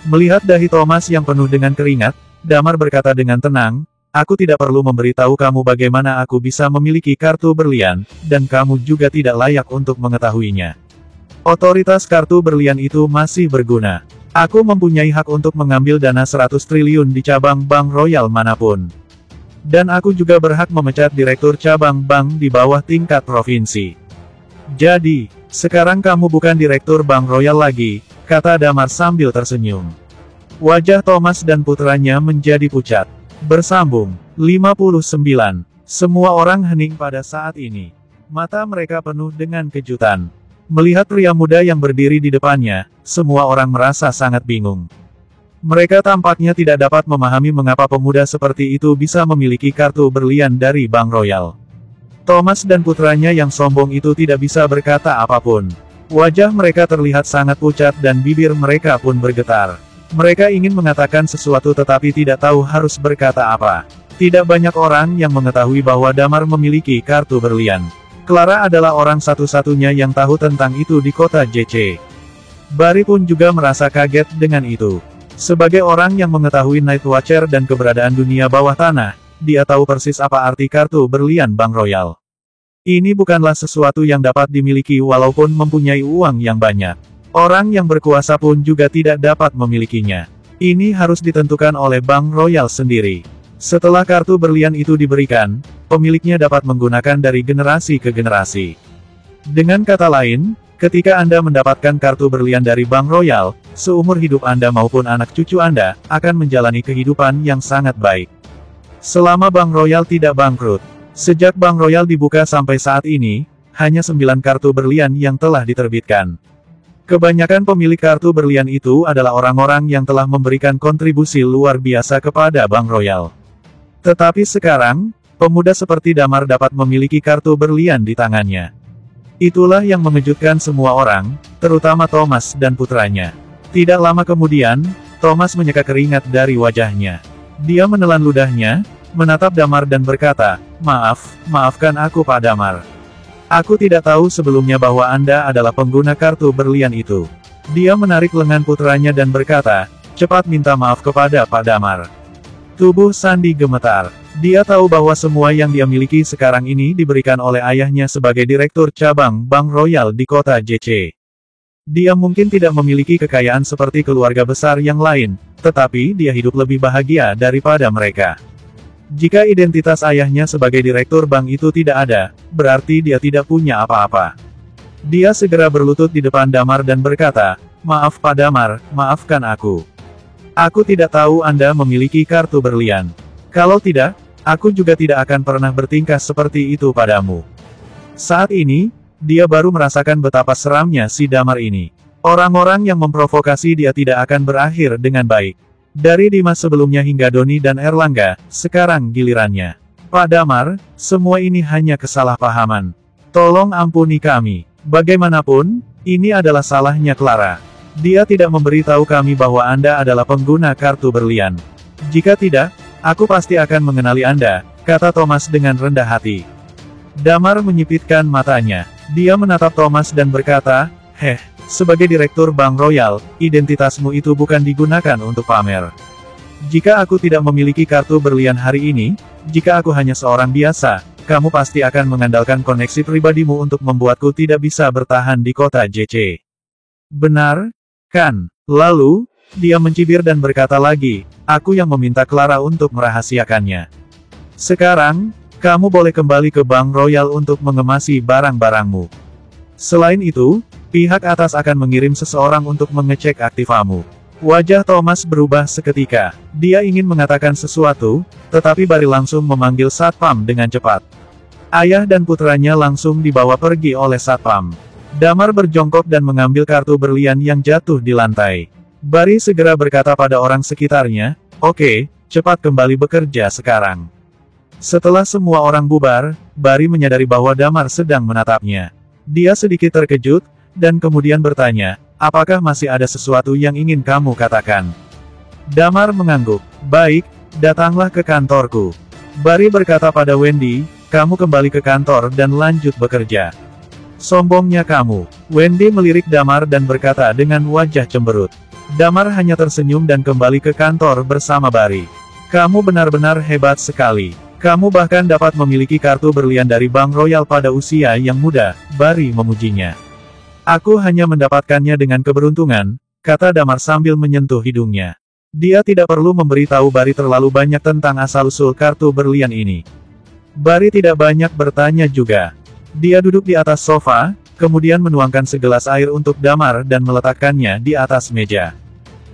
Melihat dahi Thomas yang penuh dengan keringat, Damar berkata dengan tenang, aku tidak perlu memberitahu kamu bagaimana aku bisa memiliki kartu berlian, dan kamu juga tidak layak untuk mengetahuinya. Otoritas kartu berlian itu masih berguna. Aku mempunyai hak untuk mengambil dana 100 triliun di cabang Bank Royal manapun. Dan aku juga berhak memecat direktur cabang bank di bawah tingkat provinsi. Jadi, sekarang kamu bukan direktur Bank Royal lagi, kata Damar sambil tersenyum. Wajah Thomas dan putranya menjadi pucat. Bersambung. 59. Semua orang hening pada saat ini. Mata mereka penuh dengan kejutan. Melihat pria muda yang berdiri di depannya, semua orang merasa sangat bingung. Mereka tampaknya tidak dapat memahami mengapa pemuda seperti itu bisa memiliki kartu berlian dari Bank Royal. Thomas dan putranya yang sombong itu tidak bisa berkata apapun. Wajah mereka terlihat sangat pucat dan bibir mereka pun bergetar. Mereka ingin mengatakan sesuatu tetapi tidak tahu harus berkata apa. Tidak banyak orang yang mengetahui bahwa Damar memiliki kartu berlian. Clara adalah orang satu-satunya yang tahu tentang itu di kota JC. Barry pun juga merasa kaget dengan itu. Sebagai orang yang mengetahui Night Watcher dan keberadaan dunia bawah tanah, dia tahu persis apa arti kartu berlian Bank Royal. Ini bukanlah sesuatu yang dapat dimiliki walaupun mempunyai uang yang banyak. Orang yang berkuasa pun juga tidak dapat memilikinya. Ini harus ditentukan oleh Bank Royal sendiri. Setelah kartu berlian itu diberikan, pemiliknya dapat menggunakan dari generasi ke generasi. Dengan kata lain, ketika Anda mendapatkan kartu berlian dari Bank Royal, seumur hidup Anda maupun anak cucu Anda, akan menjalani kehidupan yang sangat baik. Selama Bank Royal tidak bangkrut. Sejak Bank Royal dibuka sampai saat ini, hanya 9 kartu berlian yang telah diterbitkan. Kebanyakan pemilik kartu berlian itu adalah orang-orang yang telah memberikan kontribusi luar biasa kepada Bank Royal. Tetapi sekarang, pemuda seperti Damar dapat memiliki kartu berlian di tangannya. Itulah yang mengejutkan semua orang, terutama Thomas dan putranya. Tidak lama kemudian, Thomas menyeka keringat dari wajahnya. Dia menelan ludahnya, menatap Damar dan berkata, maafkan aku Pak Damar. Aku tidak tahu sebelumnya bahwa Anda adalah pengguna kartu berlian itu. Dia menarik lengan putranya dan berkata, cepat minta maaf kepada Pak Damar. Tubuh Sandy gemetar. Dia tahu bahwa semua yang dia miliki sekarang ini diberikan oleh ayahnya sebagai direktur cabang Bank Royal di kota JC. Dia mungkin tidak memiliki kekayaan seperti keluarga besar yang lain, tetapi dia hidup lebih bahagia daripada mereka. Jika identitas ayahnya sebagai direktur bank itu tidak ada, berarti dia tidak punya apa-apa. Dia segera berlutut di depan Damar dan berkata, "Maaf Pak Damar, maafkan aku. Aku tidak tahu Anda memiliki kartu berlian. Kalau tidak, aku juga tidak akan pernah bertingkah seperti itu padamu." Saat ini, dia baru merasakan betapa seramnya si Damar ini. Orang-orang yang memprovokasi dia tidak akan berakhir dengan baik. Dari Dimas sebelumnya hingga Doni dan Erlangga, sekarang gilirannya. "Pak Damar, semua ini hanya kesalahpahaman. Tolong ampuni kami. Bagaimanapun, ini adalah salahnya Clara. Dia tidak memberitahu kami bahwa Anda adalah pengguna kartu berlian. Jika tidak, aku pasti akan mengenali Anda," kata Thomas dengan rendah hati. Damar menyipitkan matanya. Dia menatap Thomas dan berkata, sebagai direktur Bank Royal, identitasmu itu bukan digunakan untuk pamer. Jika aku tidak memiliki kartu berlian hari ini, jika aku hanya seorang biasa, kamu pasti akan mengandalkan koneksi pribadimu untuk membuatku tidak bisa bertahan di kota JC. Benar, kan? Lalu, dia mencibir dan berkata lagi, aku yang meminta Clara untuk merahasiakannya. Sekarang, kamu boleh kembali ke Bank Royal untuk mengemasi barang-barangmu. Selain itu, pihak atas akan mengirim seseorang untuk mengecek aktivamu. Wajah Thomas berubah seketika. Dia ingin mengatakan sesuatu, tetapi Barry langsung memanggil Satpam dengan cepat. Ayah dan putranya langsung dibawa pergi oleh Satpam. Damar berjongkok dan mengambil kartu berlian yang jatuh di lantai. Barry segera berkata pada orang sekitarnya, "Oke, cepat kembali bekerja sekarang." Setelah semua orang bubar, Barry menyadari bahwa Damar sedang menatapnya. Dia sedikit terkejut, dan kemudian bertanya, apakah masih ada sesuatu yang ingin kamu katakan? Damar mengangguk. Baik, datanglah ke kantorku. Barry berkata pada Wendy, kamu kembali ke kantor dan lanjut bekerja. Sombongnya kamu. Wendy melirik Damar dan berkata dengan wajah cemberut. Damar hanya tersenyum dan kembali ke kantor bersama Barry. Kamu benar-benar hebat sekali. Kamu bahkan dapat memiliki kartu berlian dari Bank Royal pada usia yang muda, Barry memujinya. Aku hanya mendapatkannya dengan keberuntungan, kata Damar sambil menyentuh hidungnya. Dia tidak perlu memberitahu Barry terlalu banyak tentang asal-usul kartu berlian ini. Barry tidak banyak bertanya juga. Dia duduk di atas sofa, kemudian menuangkan segelas air untuk Damar dan meletakkannya di atas meja.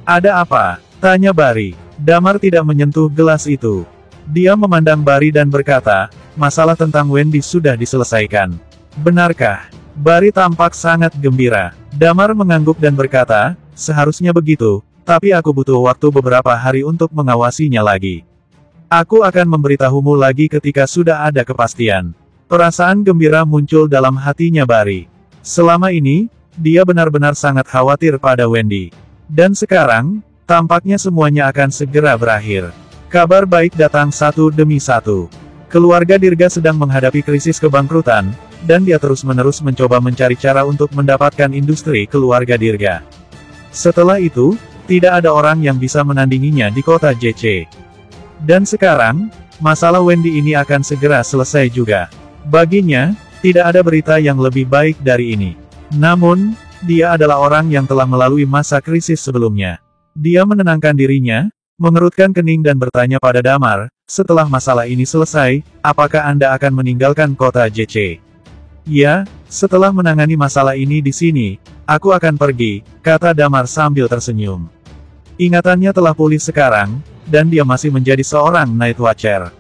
Ada apa? Tanya Barry. Damar tidak menyentuh gelas itu. Dia memandang Barry dan berkata, masalah tentang Wendy sudah diselesaikan. Benarkah? Barry tampak sangat gembira. Damar mengangguk dan berkata, seharusnya begitu, tapi aku butuh waktu beberapa hari untuk mengawasinya lagi. Aku akan memberitahumu lagi ketika sudah ada kepastian. Perasaan gembira muncul dalam hatinya Barry. Selama ini, dia benar-benar sangat khawatir pada Wendy. Dan sekarang, tampaknya semuanya akan segera berakhir. Kabar baik datang satu demi satu. Keluarga Dirga sedang menghadapi krisis kebangkrutan, dan dia terus-menerus mencoba mencari cara untuk mendapatkan industri keluarga Dirga. Setelah itu, tidak ada orang yang bisa menandinginya di kota JC. Dan sekarang, masalah Wendy ini akan segera selesai juga. Baginya, tidak ada berita yang lebih baik dari ini. Namun, dia adalah orang yang telah melalui masa krisis sebelumnya. Dia menenangkan dirinya, mengerutkan kening dan bertanya pada Damar, setelah masalah ini selesai, apakah Anda akan meninggalkan kota JC? Ya, setelah menangani masalah ini di sini, aku akan pergi, kata Damar sambil tersenyum. Ingatannya telah pulih sekarang, dan dia masih menjadi seorang Night Watcher.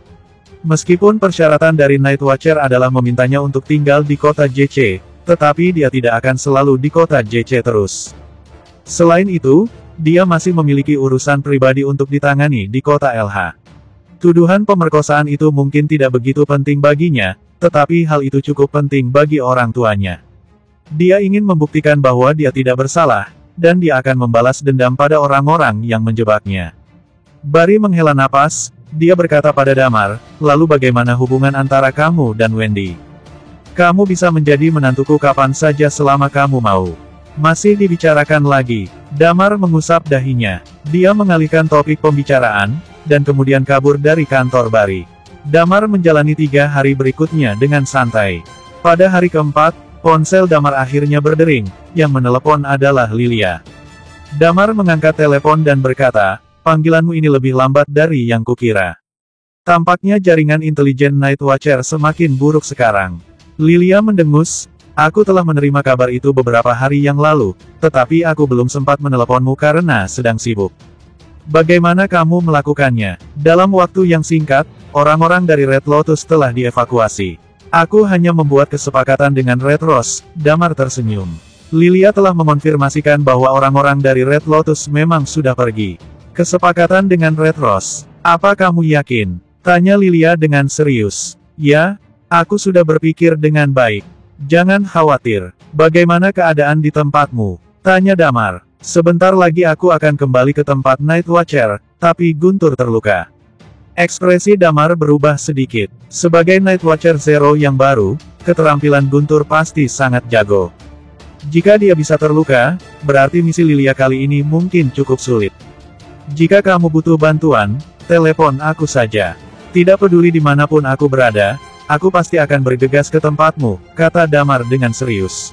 Meskipun persyaratan dari Night Watcher adalah memintanya untuk tinggal di kota JC, tetapi dia tidak akan selalu di kota JC terus. Selain itu, dia masih memiliki urusan pribadi untuk ditangani di kota LH. Tuduhan pemerkosaan itu mungkin tidak begitu penting baginya, tetapi hal itu cukup penting bagi orang tuanya. Dia ingin membuktikan bahwa dia tidak bersalah, dan dia akan membalas dendam pada orang-orang yang menjebaknya. Barry menghela napas, dia berkata pada Damar, lalu bagaimana hubungan antara kamu dan Wendy? Kamu bisa menjadi menantuku kapan saja selama kamu mau. Masih dibicarakan lagi. Damar mengusap dahinya. Dia mengalihkan topik pembicaraan, dan kemudian kabur dari kantor Barry. Damar menjalani 3 hari berikutnya dengan santai. Pada hari keempat, ponsel Damar akhirnya berdering, yang menelepon adalah Lilia. Damar mengangkat telepon dan berkata, panggilanmu ini lebih lambat dari yang kukira. Tampaknya jaringan intelijen Night Watcher semakin buruk sekarang. Lilia mendengus, Aku telah menerima kabar itu beberapa hari yang lalu, tetapi aku belum sempat meneleponmu karena sedang sibuk. Bagaimana kamu melakukannya? Dalam waktu yang singkat, orang-orang dari Red Lotus telah dievakuasi. Aku hanya membuat kesepakatan dengan Red Rose, Damar tersenyum. Lilia telah memonfirmasikan bahwa orang-orang dari Red Lotus memang sudah pergi. Kesepakatan dengan Red Rose. Apa kamu yakin? Tanya Lilia dengan serius. Ya, aku sudah berpikir dengan baik. Jangan khawatir. Bagaimana keadaan di tempatmu? Tanya Damar. Sebentar lagi aku akan kembali ke tempat Night Watcher, tapi Guntur terluka. Ekspresi Damar berubah sedikit. Sebagai Night Watcher Zero yang baru, keterampilan Guntur pasti sangat jago. Jika dia bisa terluka, berarti misi Lilia kali ini mungkin cukup sulit. Jika kamu butuh bantuan, telepon aku saja. Tidak peduli dimanapun aku berada, aku pasti akan bergegas ke tempatmu, kata Damar dengan serius.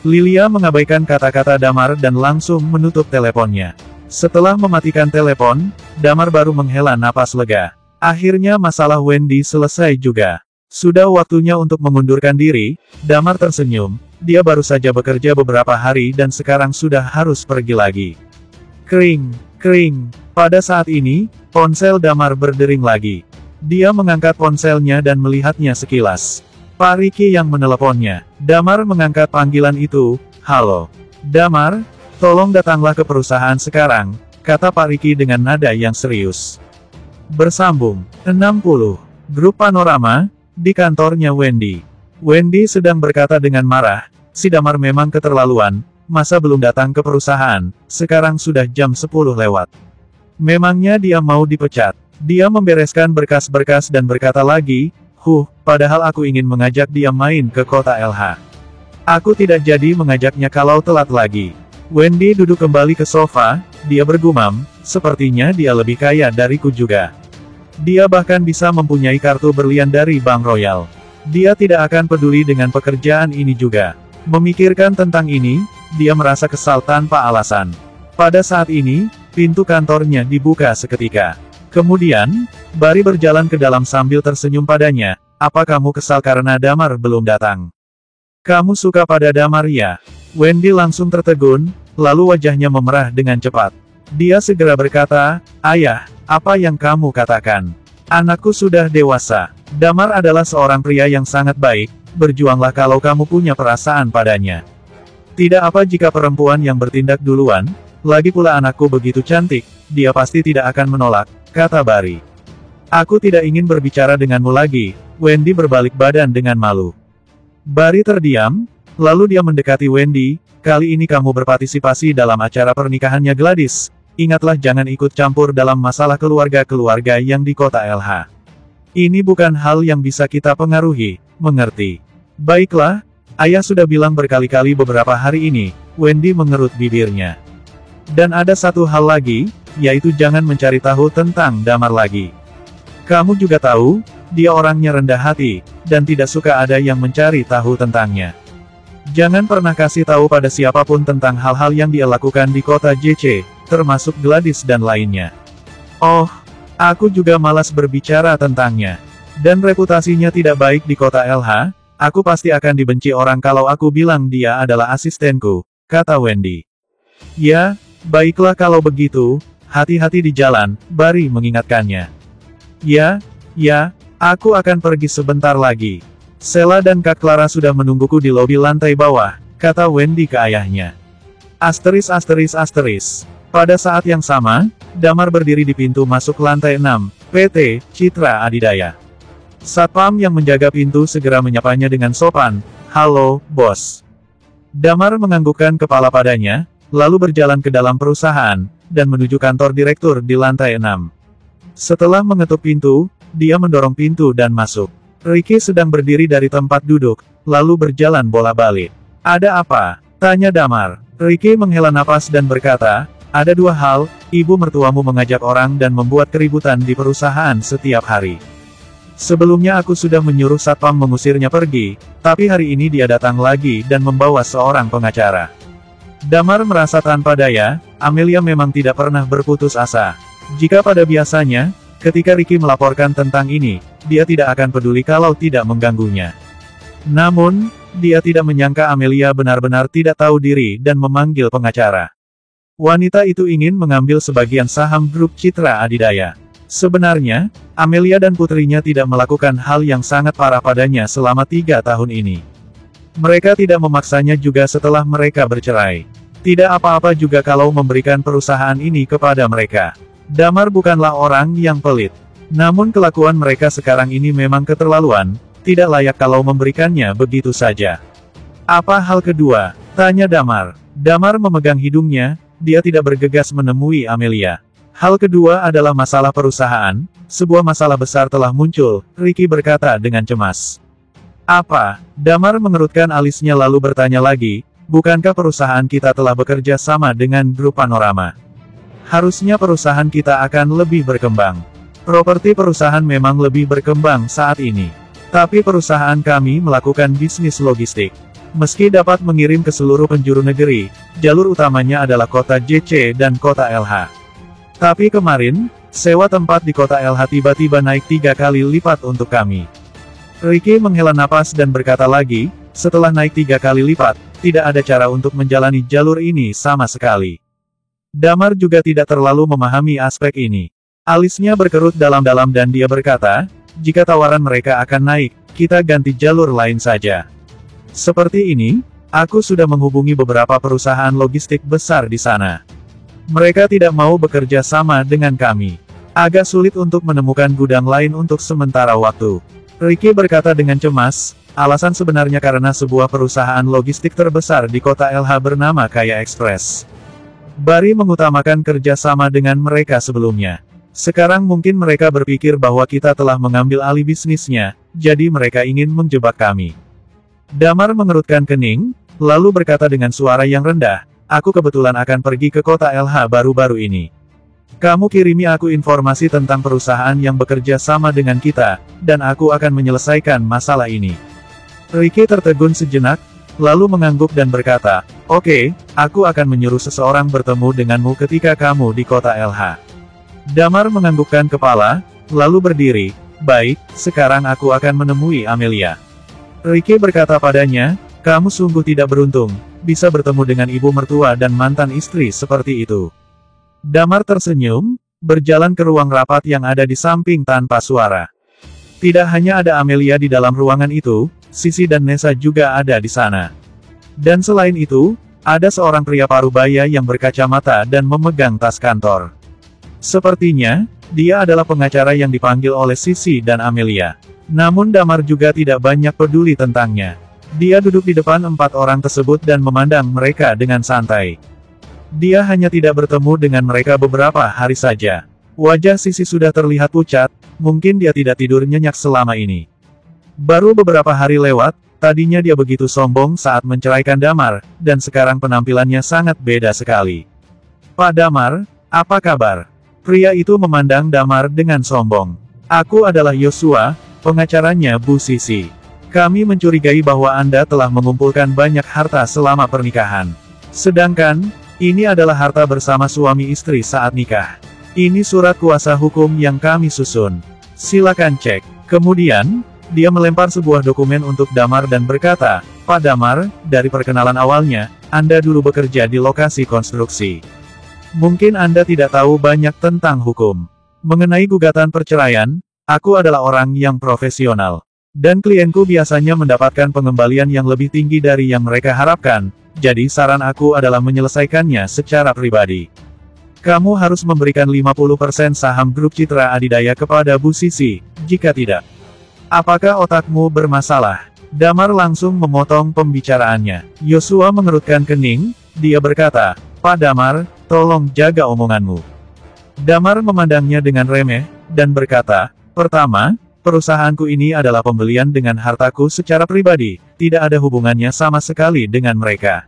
Lilia mengabaikan kata-kata Damar dan langsung menutup teleponnya. Setelah mematikan telepon, Damar baru menghela napas lega. Akhirnya masalah Wendy selesai juga. Sudah waktunya untuk mengundurkan diri, Damar tersenyum. Dia baru saja bekerja beberapa hari dan sekarang sudah harus pergi lagi. Kering, kering. Pada saat ini, ponsel Damar berdering lagi. Dia mengangkat ponselnya dan melihatnya sekilas. Pak Riki yang meneleponnya. Damar mengangkat panggilan itu. Halo. Damar, tolong datanglah ke perusahaan sekarang, kata Pak Riki dengan nada yang serius. Bersambung. 60. Grup Panorama, di kantornya Wendy. Wendy sedang berkata dengan marah, si Damar memang keterlaluan, masa belum datang ke perusahaan, sekarang sudah jam 10 lewat. Memangnya dia mau dipecat? Dia membereskan berkas-berkas dan berkata lagi, padahal aku ingin mengajak dia main ke kota LH. Aku tidak jadi mengajaknya kalau telat lagi. Wendy duduk kembali ke sofa, dia bergumam, sepertinya dia lebih kaya dariku juga. Dia bahkan bisa mempunyai kartu berlian dari Bank Royal. Dia tidak akan peduli dengan pekerjaan ini juga. Memikirkan tentang ini, dia merasa kesal tanpa alasan. Pada saat ini, pintu kantornya dibuka seketika. Kemudian, Bari berjalan ke dalam sambil tersenyum padanya. Apa kamu kesal karena Damar belum datang? Kamu suka pada Damar ya? Wendy langsung tertegun, lalu wajahnya memerah dengan cepat. Dia segera berkata, Ayah, apa yang kamu katakan? Anakku sudah dewasa. Damar adalah seorang pria yang sangat baik, berjuanglah kalau kamu punya perasaan padanya. Tidak apa jika perempuan yang bertindak duluan, lagi pula anakku begitu cantik, dia pasti tidak akan menolak, kata Bari. Aku tidak ingin berbicara denganmu lagi, Wendy berbalik badan dengan malu. Bari terdiam, lalu dia mendekati Wendy, kali ini kamu berpartisipasi dalam acara pernikahannya Gladys. Ingatlah jangan ikut campur dalam masalah keluarga-keluarga yang di kota LH. Ini bukan hal yang bisa kita pengaruhi, mengerti? Baiklah, ayah sudah bilang berkali-kali beberapa hari ini, Wendy mengerut bibirnya. Dan ada satu hal lagi, yaitu jangan mencari tahu tentang Damar lagi. Kamu juga tahu, dia orangnya rendah hati, dan tidak suka ada yang mencari tahu tentangnya. Jangan pernah kasih tahu pada siapapun tentang hal-hal yang dia lakukan di kota JC, termasuk Gladys dan lainnya. Oh, aku juga malas berbicara tentangnya. Dan reputasinya tidak baik di kota LH, aku pasti akan dibenci orang kalau aku bilang dia adalah asistenku, kata Wendy. Ya, baiklah kalau begitu, hati-hati di jalan, Bari mengingatkannya. Ya, aku akan pergi sebentar lagi. Sela dan Kak Clara sudah menungguku di lobi lantai bawah, kata Wendy ke ayahnya. Asteris. Pada saat yang sama, Damar berdiri di pintu masuk lantai 6, PT Citra Adidaya. Satpam yang menjaga pintu segera menyapanya dengan sopan, halo, bos. Damar menganggukkan kepala padanya, lalu berjalan ke dalam perusahaan, dan menuju kantor direktur di lantai 6. Setelah mengetuk pintu, dia mendorong pintu dan masuk. Ricky sedang berdiri dari tempat duduk, lalu berjalan bola-balik. Ada apa? Tanya Damar. Ricky menghela napas dan berkata, ada dua hal, ibu mertuamu mengajak orang dan membuat keributan di perusahaan setiap hari. Sebelumnya aku sudah menyuruh satpam mengusirnya pergi, tapi hari ini dia datang lagi dan membawa seorang pengacara. Damar merasa tanpa daya, Amelia memang tidak pernah berputus asa. Jika pada biasanya, ketika Ricky melaporkan tentang ini, dia tidak akan peduli kalau tidak mengganggunya. Namun, dia tidak menyangka Amelia benar-benar tidak tahu diri dan memanggil pengacara. Wanita itu ingin mengambil sebagian saham grup Citra Adidaya. Sebenarnya, Amelia dan putrinya tidak melakukan hal yang sangat parah padanya selama 3 tahun ini. Mereka tidak memaksanya juga setelah mereka bercerai. Tidak apa-apa juga kalau memberikan perusahaan ini kepada mereka. Damar bukanlah orang yang pelit. Namun kelakuan mereka sekarang ini memang keterlaluan, tidak layak kalau memberikannya begitu saja. Apa hal kedua? Tanya Damar. Damar memegang hidungnya, dia tidak bergegas menemui Amelia. Hal kedua adalah masalah perusahaan, sebuah masalah besar telah muncul, Ricky berkata dengan cemas. Apa? Damar mengerutkan alisnya lalu bertanya lagi, bukankah perusahaan kita telah bekerja sama dengan grup Panorama? Harusnya perusahaan kita akan lebih berkembang. Properti perusahaan memang lebih berkembang saat ini. Tapi perusahaan kami melakukan bisnis logistik. Meski dapat mengirim ke seluruh penjuru negeri, jalur utamanya adalah kota JC dan kota LH. Tapi kemarin, sewa tempat di kota LH tiba-tiba naik 3 kali lipat untuk kami. Ricky menghela napas dan berkata lagi, setelah naik 3 kali lipat, tidak ada cara untuk menjalani jalur ini sama sekali. Damar juga tidak terlalu memahami aspek ini. Alisnya berkerut dalam-dalam dan dia berkata, jika tawaran mereka akan naik, kita ganti jalur lain saja. Seperti ini, aku sudah menghubungi beberapa perusahaan logistik besar di sana. Mereka tidak mau bekerja sama dengan kami. Agak sulit untuk menemukan gudang lain untuk sementara waktu. Ricky berkata dengan cemas, alasan sebenarnya karena sebuah perusahaan logistik terbesar di kota LH bernama Kaya Express. Barry mengutamakan kerja sama dengan mereka sebelumnya. Sekarang mungkin mereka berpikir bahwa kita telah mengambil alih bisnisnya, jadi mereka ingin menjebak kami. Damar mengerutkan kening, lalu berkata dengan suara yang rendah, aku kebetulan akan pergi ke kota LH baru-baru ini. Kamu kirimi aku informasi tentang perusahaan yang bekerja sama dengan kita, dan aku akan menyelesaikan masalah ini. Ricky tertegun sejenak, lalu mengangguk dan berkata, oke, aku akan menyuruh seseorang bertemu denganmu ketika kamu di kota LH. Damar menganggukkan kepala, lalu berdiri, baik, sekarang aku akan menemui Amelia. Ricky berkata padanya, kamu sungguh tidak beruntung, bisa bertemu dengan ibu mertua dan mantan istri seperti itu. Damar tersenyum, berjalan ke ruang rapat yang ada di samping tanpa suara. Tidak hanya ada Amelia di dalam ruangan itu, Sisi dan Nessa juga ada di sana. Dan selain itu, ada seorang pria parubaya yang berkacamata dan memegang tas kantor. Sepertinya, dia adalah pengacara yang dipanggil oleh Sisi dan Amelia. Namun Damar juga tidak banyak peduli tentangnya. Dia duduk di depan 4 orang tersebut dan memandang mereka dengan santai. Dia hanya tidak bertemu dengan mereka beberapa hari saja. Wajah Sisi sudah terlihat pucat, mungkin dia tidak tidur nyenyak selama ini. Baru beberapa hari lewat, tadinya dia begitu sombong saat menceraikan Damar, dan sekarang penampilannya sangat beda sekali. Pak Damar, apa kabar? Pria itu memandang Damar dengan sombong. Aku adalah Yosua, pengacaranya Bu Sisi. Kami mencurigai bahwa Anda telah mengumpulkan banyak harta selama pernikahan. Sedangkan, ini adalah harta bersama suami istri saat nikah. Ini surat kuasa hukum yang kami susun. Silakan cek. Kemudian, dia melempar sebuah dokumen untuk Damar dan berkata, Pak Damar, dari perkenalan awalnya, Anda dulu bekerja di lokasi konstruksi. Mungkin Anda tidak tahu banyak tentang hukum. Mengenai gugatan perceraian, aku adalah orang yang profesional. Dan klienku biasanya mendapatkan pengembalian yang lebih tinggi dari yang mereka harapkan, jadi saran aku adalah menyelesaikannya secara pribadi. Kamu harus memberikan 50% saham grup Citra Adidaya kepada Bu Sisi, jika tidak. Apakah otakmu bermasalah? Damar langsung memotong pembicaraannya. Yosua mengerutkan kening, dia berkata, Pak Damar, tolong jaga omonganmu. Damar memandangnya dengan remeh, dan berkata, pertama, perusahaanku ini adalah pembelian dengan hartaku secara pribadi, tidak ada hubungannya sama sekali dengan mereka.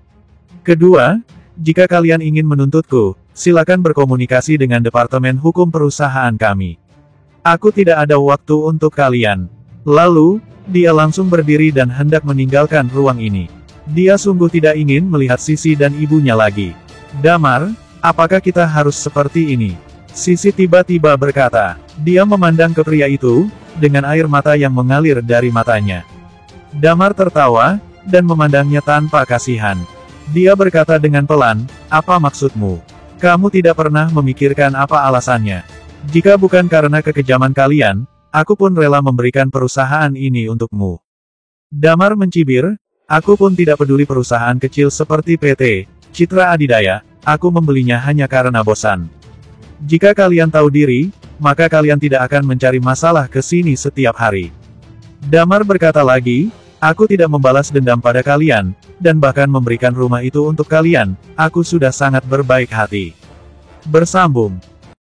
Kedua, jika kalian ingin menuntutku, silakan berkomunikasi dengan Departemen Hukum perusahaan kami. Aku tidak ada waktu untuk kalian. Lalu, dia langsung berdiri dan hendak meninggalkan ruang ini. Dia sungguh tidak ingin melihat Sisi dan ibunya lagi. Damar, apakah kita harus seperti ini? Sisi tiba-tiba berkata. Dia memandang ke pria itu, dengan air mata yang mengalir dari matanya. Damar tertawa, dan memandangnya tanpa kasihan. Dia berkata dengan pelan, "Apa maksudmu? Kamu tidak pernah memikirkan apa alasannya. Jika bukan karena kekejaman kalian, aku pun rela memberikan perusahaan ini untukmu." Damar mencibir, "Aku pun tidak peduli perusahaan kecil seperti PT Citra Adidaya, aku membelinya hanya karena bosan. Jika kalian tahu diri, maka kalian tidak akan mencari masalah ke sini setiap hari." Damar berkata lagi, "Aku tidak membalas dendam pada kalian, dan bahkan memberikan rumah itu untuk kalian, aku sudah sangat berbaik hati." Bersambung.